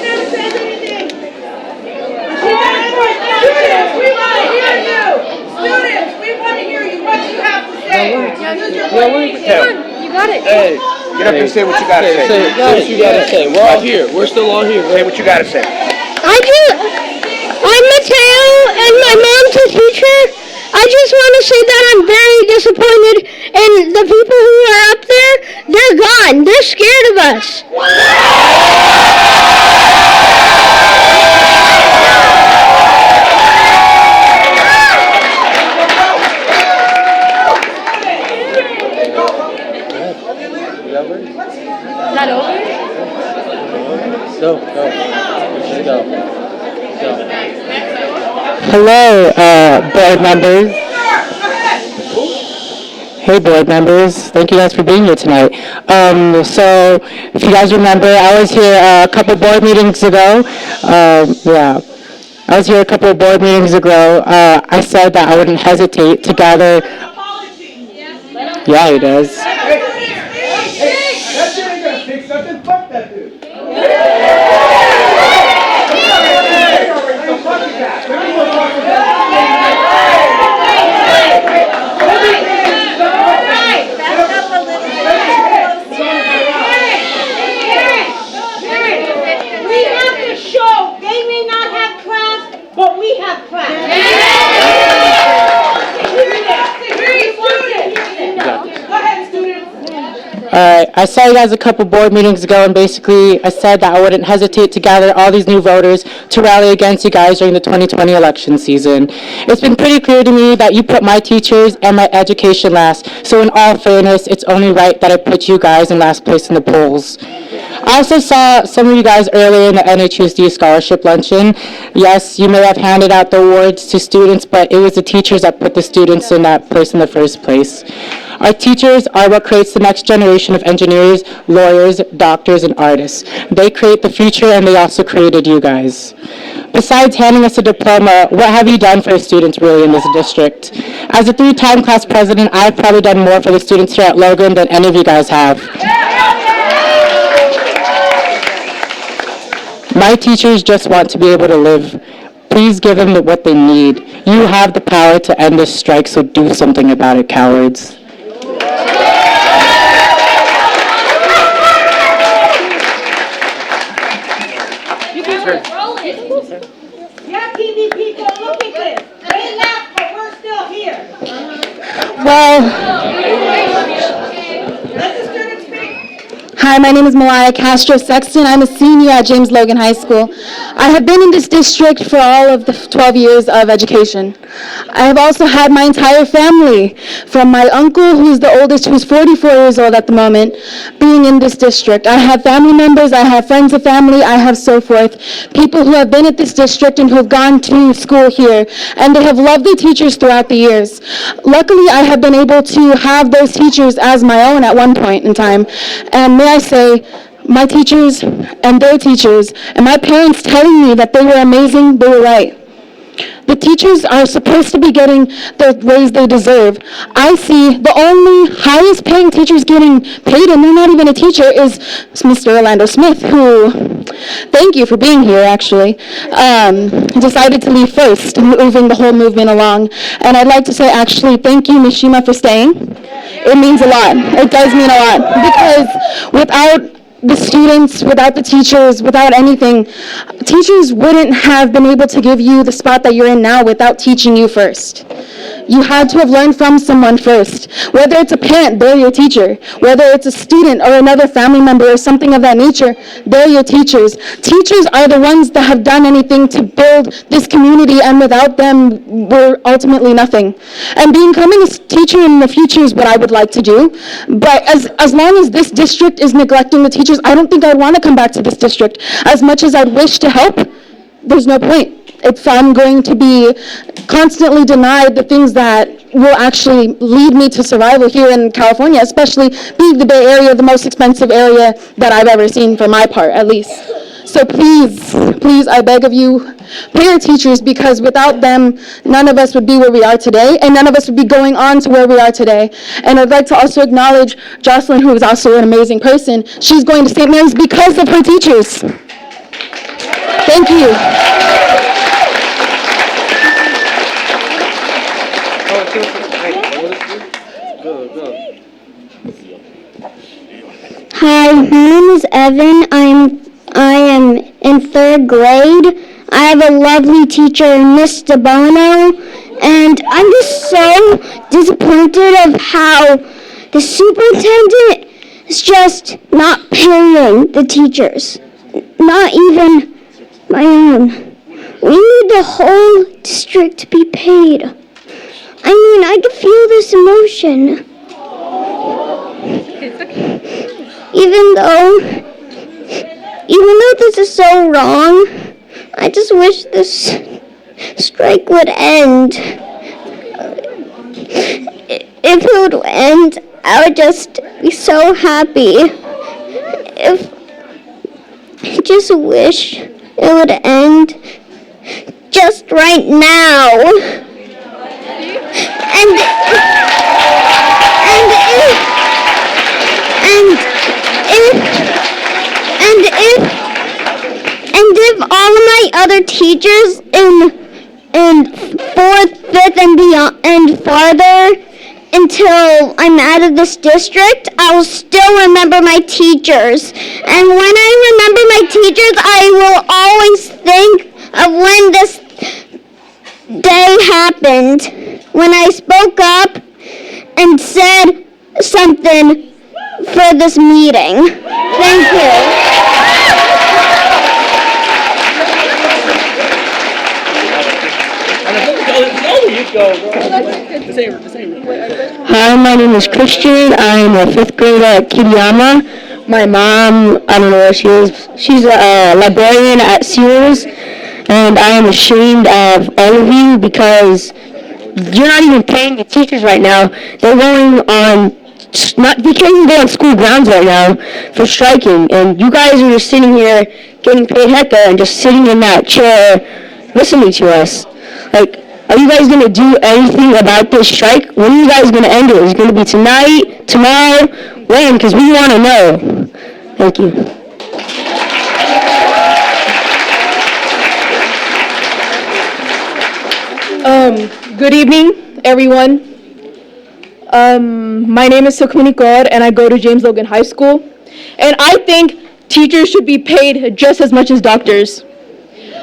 never says anything. Students, we want to hear you. Students, we want to hear you. You got it. Hey, get up and say what you gotta say. Say what you gotta say. We're all here. We're still all here. Say what you gotta say. I'm Mateo, and my mom's a teacher. I just want to say that I'm very disappointed in the people who are up there. They're gone. They're scared of us. Is that over? Go. Just go. Hello, board members. Hey, board members. Thank you guys for being here tonight. So, if you guys remember, I was here a couple board meetings ago. I was here a couple of board meetings ago. I said that I wouldn't hesitate to gather. Yeah, he does. That dude ain't gonna fix something. Fuck that dude. We have to show they may not have class, but we have class. I saw you guys a couple board meetings ago, and basically I said that I wouldn't hesitate to gather all these new voters to rally against you guys during the 2020 election season. It's been pretty clear to me that you put my teachers and my education last, so in all fairness, it's only right that I put you guys in last place in the polls. I also saw some of you guys earlier in the NHUSD scholarship luncheon. Yes, you may have handed out the awards to students, but it was the teachers that put the students in that place in the first place. Our teachers are what creates the next generation of engineers, lawyers, doctors, and artists. They create the future, and they also created you guys. Besides handing us a diploma, what have you done for the students really in this district? As a 3-time class president, I've probably done more for the students here at Logan than any of you guys have. My teachers just want to be able to live. Please give them what they need. You have the power to end this strike, so do something about it, cowards. Yeah, TV people, look at this. They left, but we're still here. Let the students speak. Hi, my name is Mariah Castro Sexton. I'm a senior at James Logan High School. I have been in this district for all of the 12 years of education. I have also had my entire family, from my uncle, who's the oldest, who's 44 years old at the moment, being in this district. I have family members, I have friends of family, I have so forth. People who have been at this district and who have gone to school here, and they have loved the teachers throughout the years. Luckily, I have been able to have those teachers as my own at one point in time. And may I say, my teachers and their teachers and my parents telling me that they were amazing, they were right. The teachers are supposed to be getting the raise they deserve. I see the only highest paying teachers getting paid, and they're not even a teacher, is Mr. Orlando Smith, who, thank you for being here, actually, decided to leave first, moving the whole movement along. And I'd like to say, actually, thank you, Ms. Shima, for staying. It means a lot. It does mean a lot, because without the students, without the teachers, without anything, teachers wouldn't have been able to give you the spot that you're in now without teaching you first. You had to have learned from someone first. Whether it's a parent, they're your teacher. Whether it's a student or another family member or something of that nature, they're your teachers. Teachers are the ones that have done anything to build this community, and without them, we're ultimately nothing. And becoming a teacher in the future is what I would like to do. But as long as this district is neglecting the teachers, I don't think I'd want to come back to this district. As much as I'd wish to help, there's no point. If I'm going to be constantly denied the things that will actually lead me to survival here in California, especially being the Bay Area, the most expensive area that I've ever seen, for my part, at least. So please, please, I beg of you, pay your teachers, because without them, none of us would be where we are today, and none of us would be going on to where we are today. And I'd like to also acknowledge Jocelyn, who is also an amazing person. She's going to St. Mary's because of her teachers. Thank you. Hi, my name is Evan. I am in 3rd grade. I have a lovely teacher, Miss DeBono, and I'm just so disappointed of how the superintendent is just not paying the teachers, not even my own. We need the whole district to be paid. I mean, I can feel this emotion. Even though this is so wrong, I just wish this strike would end. If it would end, I would just be so happy. I just wish it would end just right now. And if all of my other teachers in 4th, 5th, and beyond and farther until I'm out of this district, I will still remember my teachers. And when I remember my teachers, I will always think of when this day happened, when I spoke up and said something for this meeting. Thank you. Hi, my name is Christian. I'm a 5th grader at Kiriyama. My mom, I don't know where she is. She's a librarian at Sears. And I am ashamed of all of you because you're not even paying the teachers right now. They're going on, they can't even go on school grounds right now for striking. And you guys are just sitting here getting paid hecka and just sitting in that chair listening to us. Like, are you guys going to do anything about this strike? When are you guys going to end it? Is it going to be tonight, tomorrow? When? Because we want to know. Thank you. Good evening, everyone. My name is Sakuni and I go to James Logan High School. And I think teachers should be paid just as much as doctors.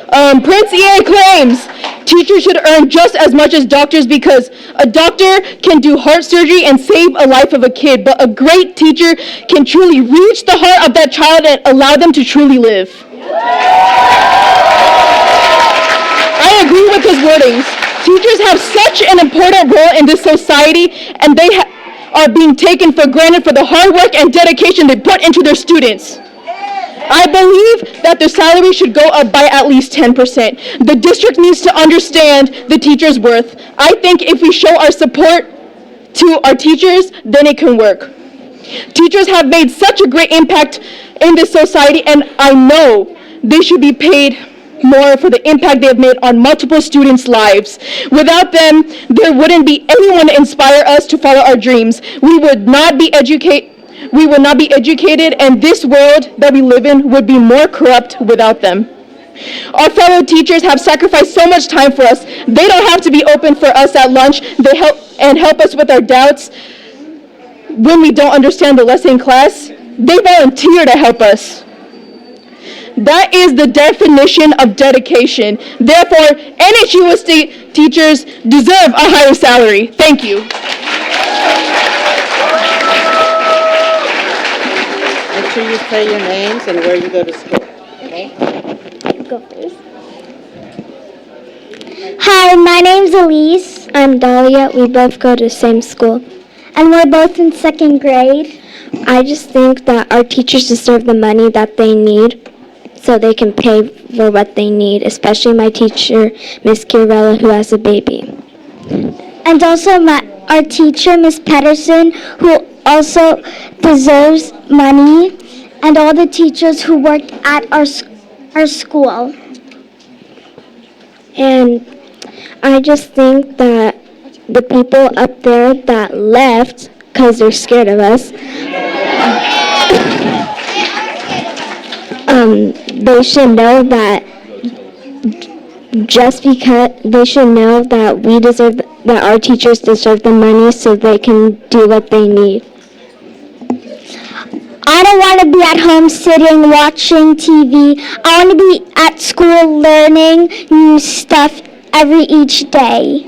Prince EA claims teachers should earn just as much as doctors because a doctor can do heart surgery and save a life of a kid, but a great teacher can truly reach the heart of that child and allow them to truly live. I agree with his wordings. Teachers have such an important role in this society, and they are being taken for granted for the hard work and dedication they put into their students. I believe that their salary should go up by at least 10%. The district needs to understand the teacher's worth. I think if we show our support to our teachers, then it can work. Teachers have made such a great impact in this society, and I know they should be paid more for the impact they have made on multiple students' lives. Without them, there wouldn't be anyone to inspire us to follow our dreams. We would not be educated, and this world that we live in would be more corrupt without them. Our fellow teachers have sacrificed so much time for us. They don't have to be open for us at lunch. They help us with our doubts. When we don't understand the lesson in class, they volunteer to help us. That is the definition of dedication. Therefore, NHUSD teachers deserve a higher salary. Thank you. Make sure you say your names and where you go to school, okay? Go first. Hi, my name's Elise. I'm Dahlia. We both go to the same school. And we're both in 2nd grade. I just think that our teachers deserve the money that they need so they can pay for what they need, especially my teacher, Miss Kirella, who has a baby. And also our teacher, Miss Pedersen, who also deserves money, and all the teachers who worked at our school. And I just think that the people up there that left, because they're scared of us, they should know that just because they should know that that our teachers deserve the money so they can do what they need. I don't want to be at home sitting, watching TV. I want to be at school learning new stuff each day.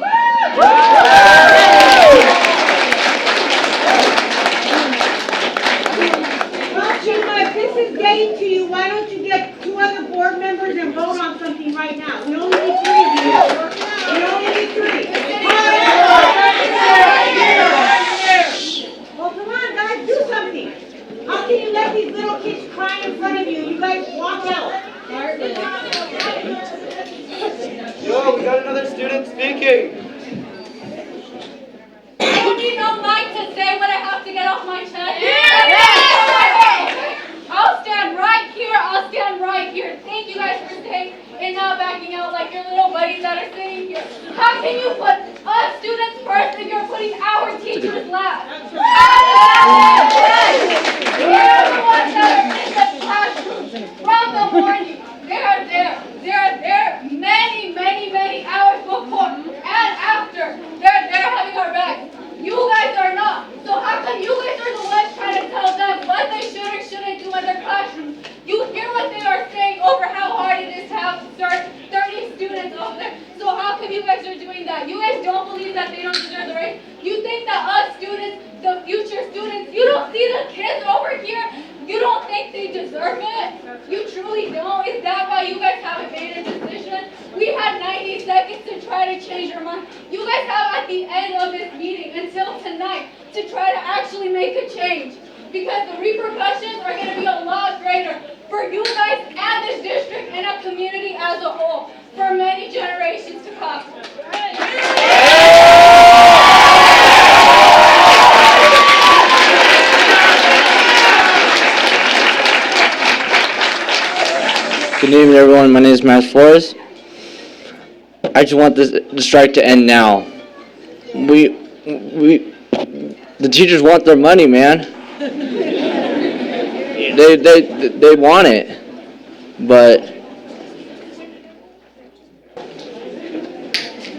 Chima, if this is getting to you, why don't you get 2 other board members and vote on something right now? We only need 3 of you. We only need 3. Well, come on, guys, do something. How can you let these little kids cry in front of you? You guys walk out. Yo, we got another student speaking. I don't need no mic to say what I have to get off my chest. I'll stand right here. I'll stand right here. Thank you guys for staying and not backing out like your little buddies that are sitting here. How can you put us students first if you're putting our teachers last? They're the ones that are in the classroom from the morning. They're there. They're there many, many, many hours before and after. They're there having our backs. You guys are not. So how come you guys are the ones trying to tell them what they should or shouldn't do in their classrooms? You hear what they are saying over how hard it is to have 30 students over there. So how come you guys are doing that? You guys don't believe that they don't deserve the right? You think that us students, the future students, you don't see the kids over here? You don't think they deserve it? You truly don't? Is that why you guys haven't made a decision? We had 90 seconds to try to change your mind. You guys have at the end of this meeting until tonight to try to actually make a change. Because the repercussions are going to be a lot greater for you guys and this district and a community as a whole for many generations to come. Good evening, everyone. My name is Mariah Flores. I just want the strike to end now. The teachers want their money, man. They want it, but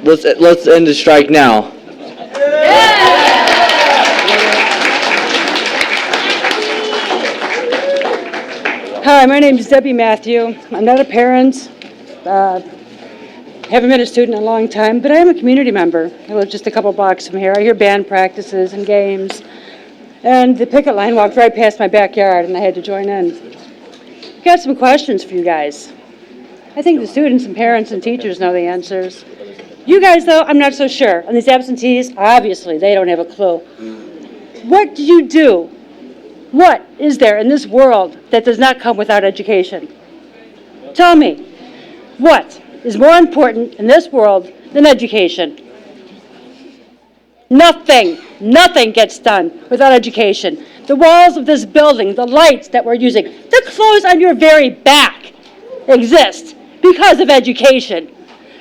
let's end the strike now. Hi, my name is Debbie Matthew. I'm not a parent, haven't been a student in a long time, but I am a community member. I live just a couple blocks from here. I hear band practices and games, and the picket line walked right past my backyard, and I had to join in. Got some questions for you guys. I think the students and parents and teachers know the answers. You guys, though, I'm not so sure. On these absentees, obviously, they don't have a clue. What do you do? What is there in this world that does not come without education? Tell me, what is more important in this world than education? Nothing. Nothing gets done without education. The walls of this building, the lights that we're using, the clothes on your very back exist because of education.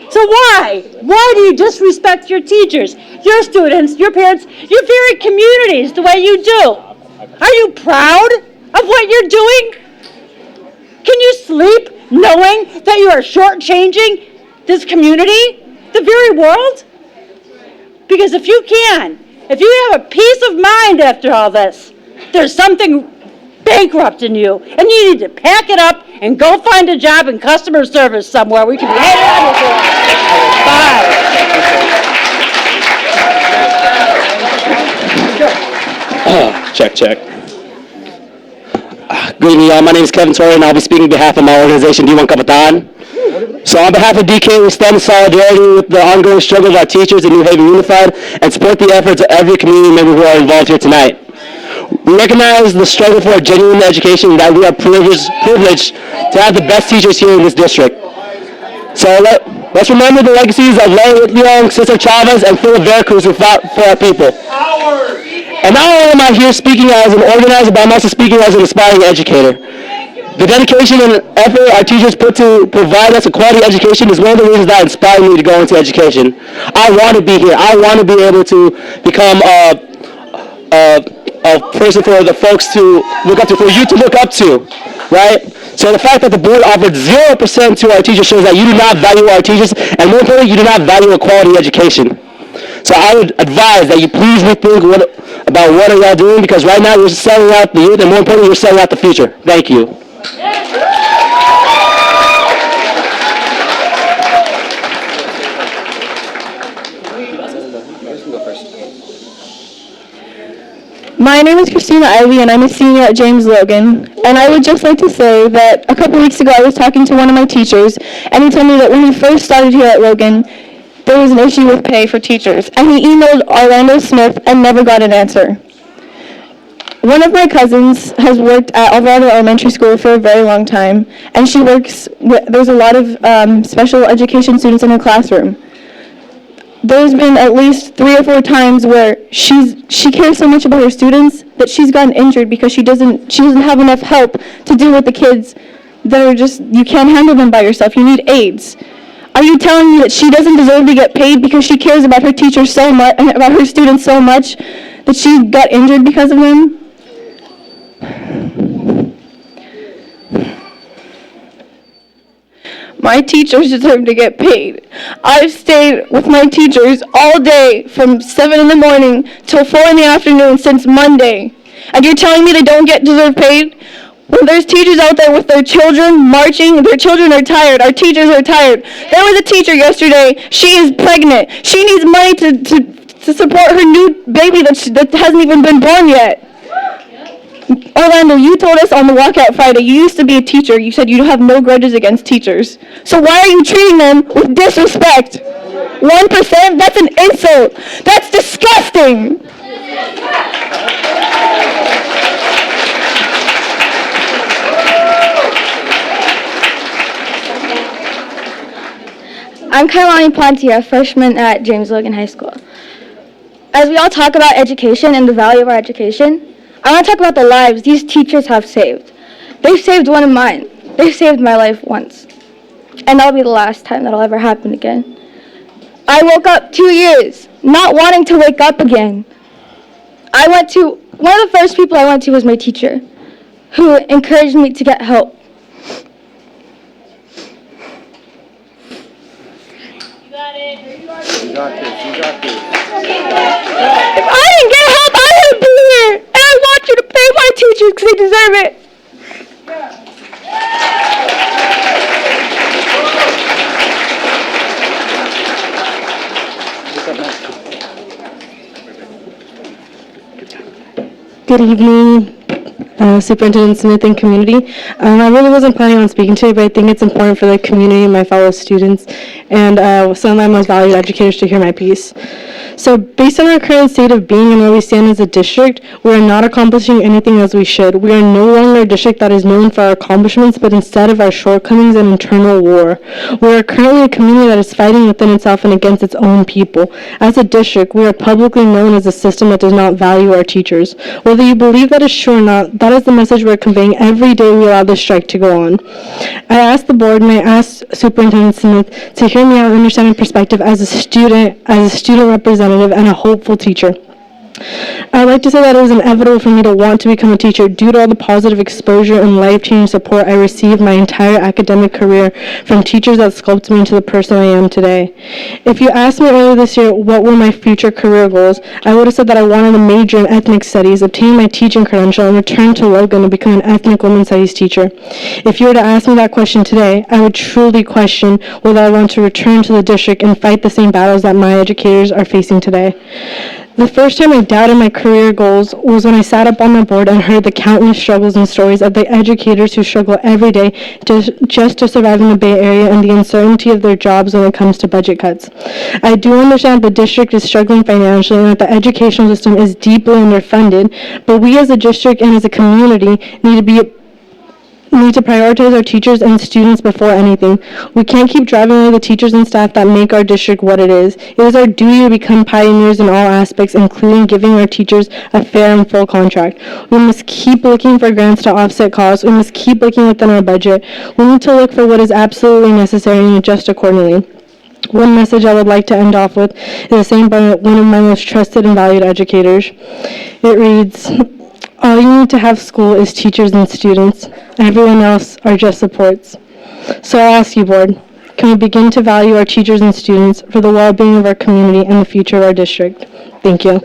So why? Why do you disrespect your teachers, your students, your parents, your very communities the way you do? Are you proud of what you're doing? Can you sleep knowing that you are shortchanging this community, the very world? Because if you can, if you have a peace of mind after all this, there's something bankrupt in you, and you need to pack it up and go find a job in customer service somewhere where you can be hanging out with them. Bye. Check. Good evening, y'all. My name is Kevin Torrey, and I'll be speaking on behalf of my organization, D1 Kapatan. So on behalf of DK, we stand in solidarity with the ongoing struggle of our teachers in New Haven Unified and support the efforts of every community member who are involved here tonight. We recognize the struggle for a genuine education and that we are privileged to have the best teachers here in this district. So let's remember the legacies of Larry Leong, Cesar Chavez, and Philip Veracruz who fought for our people. And not only am I here speaking as an organizer, but I'm also speaking as an aspiring educator. The dedication and effort our teachers put to provide us a quality education is one of the reasons that inspired me to go into education. I want to be here. I want to be able to become a person for the folks to look up to, for you to look up to, right? So the fact that the board offered 0% to our teachers shows that you do not value our teachers, and more importantly, you do not value a quality education. So I would advise that you please rethink about what are y'all doing, because right now you're selling out the youth, and more importantly, you're selling out the future. Thank you. My name is Christina Ivey, and I'm a senior at James Logan. And I would just like to say that a couple weeks ago I was talking to one of my teachers, and he told me that when he first started here at Logan, there was an issue with pay for teachers. And he emailed Orlando Smith and never got an answer. One of my cousins has worked at Alvarado Elementary School for a very long time, and she works with, there's a lot of special education students in her classroom. There's been at least 3 or 4 times where she cares so much about her students that she's gotten injured because she doesn't have enough help to deal with the kids that are just, you can't handle them by yourself. You need aides. Are you telling me that she doesn't deserve to get paid because she cares about her teachers so much, about her students so much, that she got injured because of them? My teachers deserve to get paid. I've stayed with my teachers all day from 7 in the morning till 4 in the afternoon since Monday. And you're telling me they don't deserve paid? When there's teachers out there with their children marching, their children are tired, our teachers are tired. There was a teacher yesterday, she is pregnant. She needs money to support her new baby that hasn't even been born yet. Orlando, you told us on the walkout Friday, you used to be a teacher. You said you have no grudges against teachers. So why are you treating them with disrespect? 1%? That's an insult. That's disgusting. I'm Kailani Pontia, freshman at James Logan High School. As we all talk about education and the value of our education, I want to talk about the lives these teachers have saved. They've saved one of mine. They've saved my life once. And that'll be the last time that'll ever happen again. I woke up 2 years not wanting to wake up again. One of the first people I went to was my teacher, who encouraged me to get help. You got this. If I didn't get help, I wouldn't be here. And I want you to pay my teachers because they deserve it. Good evening, Superintendent Smith and community. I really wasn't planning on speaking today, but I think it's important for the community and my fellow students and some of my most valued educators to hear my piece. So based on our current state of being and where we stand as a district, we are not accomplishing anything as we should. We are no longer a district that is known for our accomplishments, but instead of our shortcomings and internal war. We are currently a community that is fighting within itself and against its own people. As a district, we are publicly known as a system that does not value our teachers. Whether you believe that is true or not, that is the message we're conveying every day we allow this strike to go on. I asked the board and I asked Superintendent Smith to hear me out and understand my perspective as a student representative and a hopeful teacher. I'd like to say that it was inevitable for me to want to become a teacher due to all the positive exposure and life-changing support I received my entire academic career from teachers that sculpted me into the person I am today. If you asked me earlier this year what were my future career goals, I would have said that I wanted to major in ethnic studies, obtain my teaching credential, and return to Logan to become an ethnic women's studies teacher. If you were to ask me that question today, I would truly question whether I want to return to the district and fight the same battles that my educators are facing today. The first time I doubted my career goals was when I sat up on my board and heard the countless struggles and stories of the educators who struggle every day just to survive in the Bay Area and the uncertainty of their jobs when it comes to budget cuts. I do understand the district is struggling financially and that the educational system is deeply underfunded, but we as a district and as a community need to prioritize our teachers and students before anything. We can't keep driving away the teachers and staff that make our district what it is. It is our duty to become pioneers in all aspects, including giving our teachers a fair and full contract. We must keep looking for grants to offset costs. We must keep looking within our budget. We need to look for what is absolutely necessary and adjust accordingly. One message I would like to end off with is the same by one of my most trusted and valued educators. It reads, All you need to have school is teachers and students. Everyone else are just supports. So I ask you, board, can we begin to value our teachers and students for the well-being of our community and the future of our district? Thank you.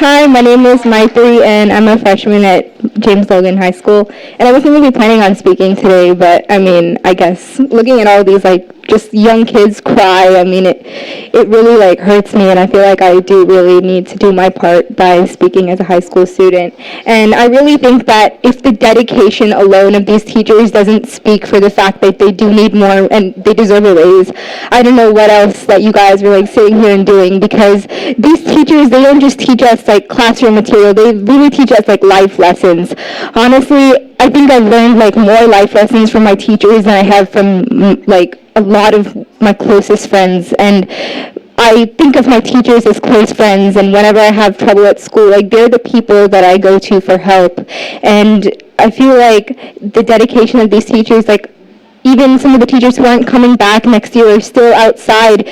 Hi, my name is Maitri, and I'm a freshman at James Logan High School. And I wasn't really planning on speaking today, but I mean, I guess looking at all these just young kids cry, I mean, it really hurts me, and I feel like I do really need to do my part by speaking as a high school student. And I really think that if the dedication alone of these teachers doesn't speak for the fact that they do need more and they deserve a raise, I don't know what else that you guys are sitting here and doing, because these teachers, they don't just teach us classroom material, they really teach us life lessons. Honestly, I think I've learned more life lessons from my teachers than I have from a lot of my closest friends. And I think of my teachers as close friends, and whenever I have trouble at school, they're the people that I go to for help. And I feel like the dedication of these teachers, even some of the teachers who aren't coming back next year are still outside